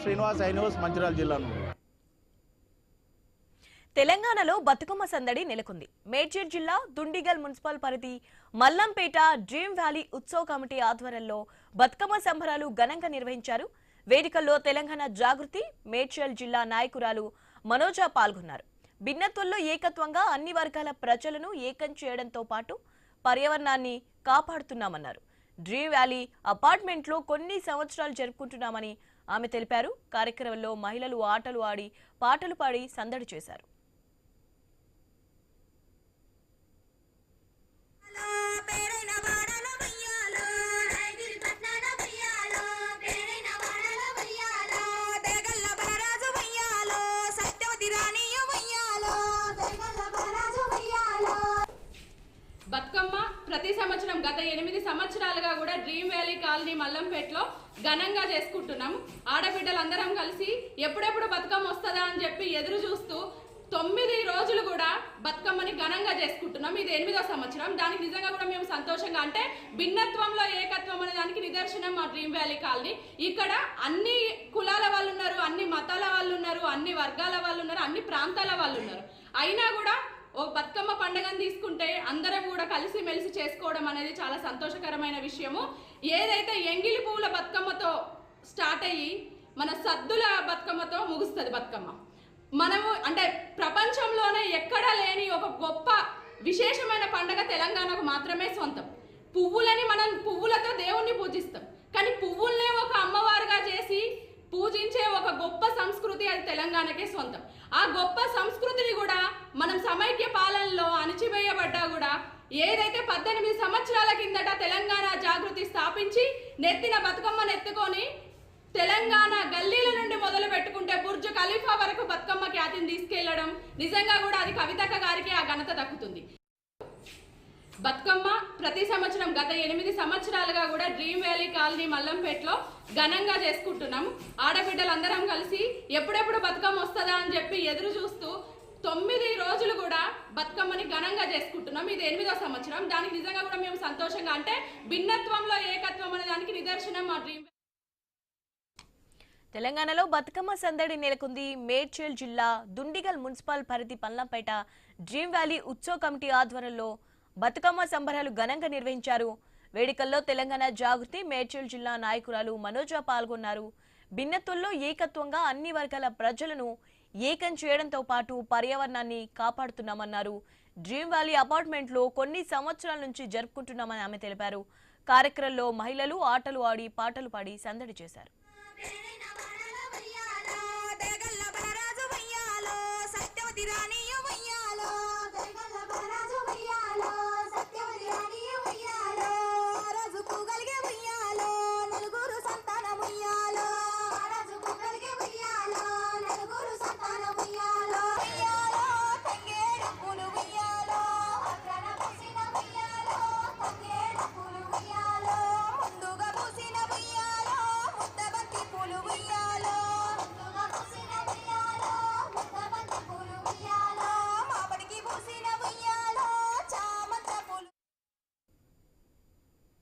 Srinivas iNews Mancherial జిల్లా నుండి. తెలంగాణలో బతుకమ్మ సందడి నెలకొంది. మేడ్చల్ జిల్లా దుండిగల్ మున్సిపల్ పరిధి మల్లంపేట డ్రీమ్ వ్యాలీ ఉత్సవ కమిటీ ఆధ్వర్యంలో బతుకమ్మ సంబరాలు ఘనంగా నిర్వహించారు. వేదికల్లో తెలంగాణ జాగృతి మేడ్చల్ జిల్లా నాయకురాలు మనోజ పాల్గొన్నారు. భిన్నత్వంలో ఏకత్వంగా అన్ని వర్గాల ప్రజలను ఏకం చేయడంతో పాటు పర్యావరణాన్ని కాపాడుతున్నామన్నారు. డ్రీమ్ వ్యాలీ అపార్ట్మెంట్లో కొన్ని సంవత్సరాలు జరుపుకుంటున్నామని ఆమె తెలిపారు. కార్యక్రమంలో మహిళలు ఆటలు ఆడి పాటలు పాడి సందడి చేశారు. బతుకమ్మ ప్రతి సంవత్సరం గత 8 సంవత్సరాలుగా కూడా డ్రీమ్ వ్యాలీ కాలనీ మల్లంపేటలో ఘనంగా చేసుకుంటున్నాం. ఆడబిడ్డలందరం కలిసి ఎప్పుడెప్పుడు బతుకమ్మ వస్తుందా అని చెప్పి ఎదురు చూస్తూ 9 రోజులు కూడా బతుకమ్మని ఘనంగా చేసుకుంటున్నాం. ఇది 8వ సంవత్సరం. దానికి నిజంగా కూడా మేము సంతోషంగా, అంటే భిన్నత్వంలో ఏకత్వం అనే దానికి నిదర్శనం మా డ్రీమ్ వ్యాలీ కాలనీ. ఇక్కడ అన్ని కులాల వాళ్ళు ఉన్నారు, అన్ని మతాల వాళ్ళు ఉన్నారు, అన్ని వర్గాల వాళ్ళు ఉన్నారు, అన్ని ప్రాంతాల వాళ్ళు ఉన్నారు. అయినా కూడా ఓ బతుకమ్మ పండుగను తీసుకుంటే అందరం కూడా కలిసి మెలిసి చేసుకోవడం అనేది చాలా సంతోషకరమైన విషయము. ఏదైతే ఎంగిలి పువ్వుల బతుకమ్మతో స్టార్ట్ అయ్యి మన సద్దుల బతుకమ్మతో ముగుస్తుంది బతుకమ్మ. మనము అంటే ప్రపంచంలోనే ఎక్కడా లేని ఒక గొప్ప విశేషమైన పండుగ తెలంగాణకు మాత్రమే సొంతం. పువ్వులని మనం పువ్వులతో దేవుణ్ణి పూజిస్తాం, కానీ పువ్వులనే ఒక అమ్మవారుగా చేసి పూజించే ఒక గొప్ప సంస్కృతి అది తెలంగాణకే సొంతం. ఆ గొప్ప సంస్కృతిని కూడా మనం సమైక్య పాలనలో అణిచివేయబడ్డా కూడా ఏదైతే 18 సంవత్సరాల కిందట తెలంగాణ జాగృతి స్థాపించి నెత్తిన బతుకమ్మను ఎత్తుకొని తెలంగాణ గల్లీల నుండి మొదలు పెట్టుకుంటే బుర్జ్ ఖలీఫా వరకు బతుకమ్మ ఖ్యాతిని తీసుకెళ్లడం నిజంగా కూడా అది కవితక్క గారికి ఆ ఘనత దక్కుతుంది. బతుకమ్మ ప్రతి సంవత్సరం గత 8 సంవత్సరాలుగా కూడా డ్రీమ్ వ్యాలీ కాలనీ మల్లంపేటలో ఘనంగా చేసుకుంటున్నాం. ఆడబిడ్డలందరం కలిసి ఎప్పుడెప్పుడు బతుకమ్మ వస్తుందా అని చెప్పి ఎదురు చూస్తూ 9 రోజులు కూడా బతుకమ్మని ఘనంగా చేసుకుంటున్నాం. ఇది 8వ సంవత్సరం. దానికి నిజంగా కూడా మేము సంతోషంగా, అంటే భిన్నత్వంలో ఏకత్వం అనే దానికి నిదర్శనం మా డ్రీమ్. తెలంగాణలో బతుకమ్మ సందడి నెలకొంది. మేడ్చల్ జిల్లా దుండిగల్ మున్సిపల్ పరిధి మల్లంపేట డ్రీమ్ వ్యాలీ ఉత్సవ కమిటీ ఆధ్వర్యంలో బతుకమ్మ సంబరాలు ఘనంగా నిర్వహించారు. వేడుకల్లో తెలంగాణ జాగృతి మేడ్చల్ జిల్లా నాయకురాలు మనోజ పాల్గొన్నారు. భిన్నత్వంలో ఏకత్వంగా అన్ని వర్గాల ప్రజలను ఏకం చేయడంతో పాటు పర్యావరణాన్ని కాపాడుతున్నామన్నారు. డ్రీమ్ వ్యాలీ అపార్ట్మెంట్లో కొన్ని సంవత్సరాల నుంచి జరుపుకుంటున్నామని ఆమె తెలిపారు. కార్యక్రమంలో మహిళలు ఆటలు ఆడి పాటలు పాడి సందడి చేశారు.